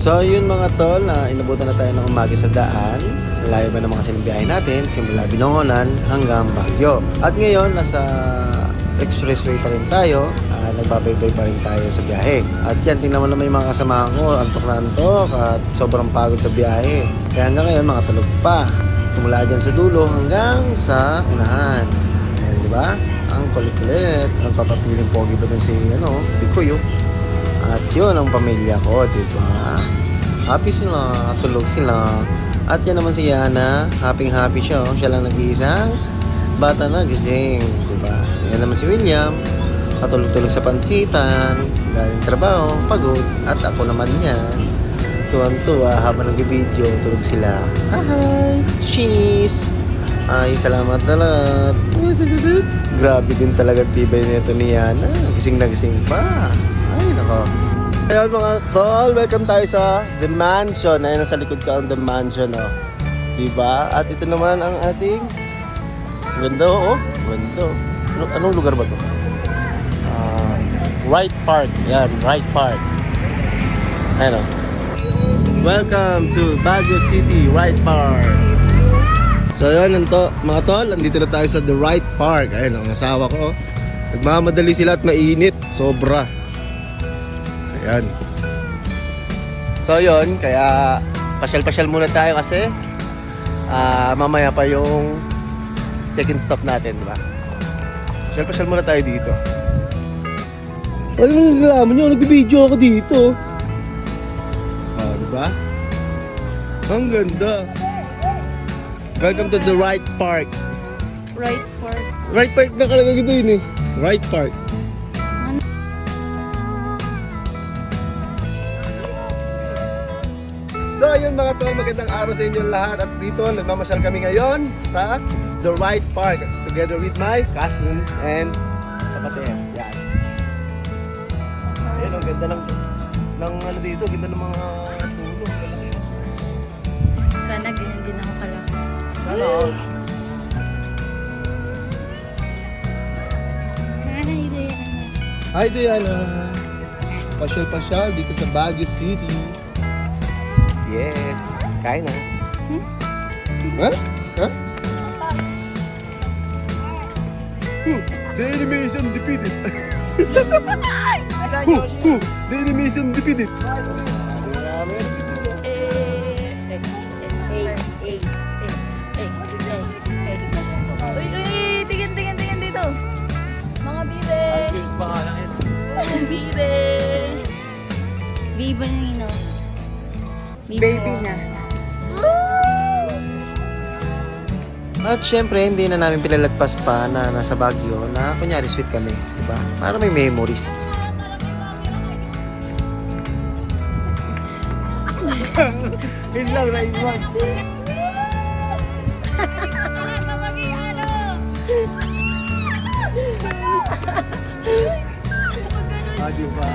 So yun mga tol, inabutan na tayo ng umaga sa daan. Layo ba naman kasi ng biyahe natin simula Binangonan hanggang Baguio. At ngayon nasa expressway pa rin tayo, nagbabaybay pa rin tayo sa biyahe. At yan, tingnan mo naman yung mga kasamahan ko, antok na antok at sobrang pagod sa biyahe. Kaya hanggang ngayon mga tulog pa. Simula dyan sa dulo hanggang sa unahan. Ayan, di ba? Ang kulit-kulit. Ang papapiling pogi ba dun si Bikoy, At yun ang pamilya ko, di ba? Happy sila, tulog sila. At yan naman si Yana, happy siya. Siya lang nag-iisang bata na gising, di ba? Yan naman si William, patulog-tulog sa pansitan, galing trabaho, pagod. At ako naman yan, tuwang-tuwa habang nag-video, tulog sila. Hi! Cheese! Ay, salamat na lahat. Grabe din talaga tibay nito ni Yana. Gising na gising pa. Ay, nako. Ayun mga tol, welcome tayo sa The Mansion. Ayun, nasa likod ka ang The Mansion, Diba? At ito naman ang ating ganda, ganda. Anong lugar ba ito? Wright Park. Yan, Wright Park. Ayun, Welcome to Baguio City, Wright Park. So yun, mga tol, nandito na tayo sa The Wright Park. Ayun, ang asawa ko. Nagmamadali sila at mainit. Sobra. Ayan. So yun, kaya pasyal-pasyal muna tayo kasi mamaya pa yung second stop natin, diba? Pasyal-pasyal muna tayo dito. Ano nang nalaman nyo? Nag-video ako dito. Diba? Ang ganda. Welcome to the Wright Park. Wright Park. Wright Park na kalagay dito yun Wright Park. So ayun mga tol, magandang araw sa inyo lahat. At dito, nagmamasyal kami ngayon sa The Wright Park together with my cousins and kapatid. Yan. Ayun, ang ganda ng dito, ganda ng mga tulog. Sana ganyan din ako kalaki. Hello. Hi Diana. Pasyal-pasyal dito sa Baguio City. Yes. Kain na. Ha? The animation defeated. The animation defeated. Uy, tingin dito. Mga bibe. Cheers pa nga lang yun. Bibe. Bibe na Baby na. At syempre, hindi na namin pinalagpas pa na nasa Baguio na kunyari sweet kami, diba? Para may memories. Yun lang, naiwan. Diba?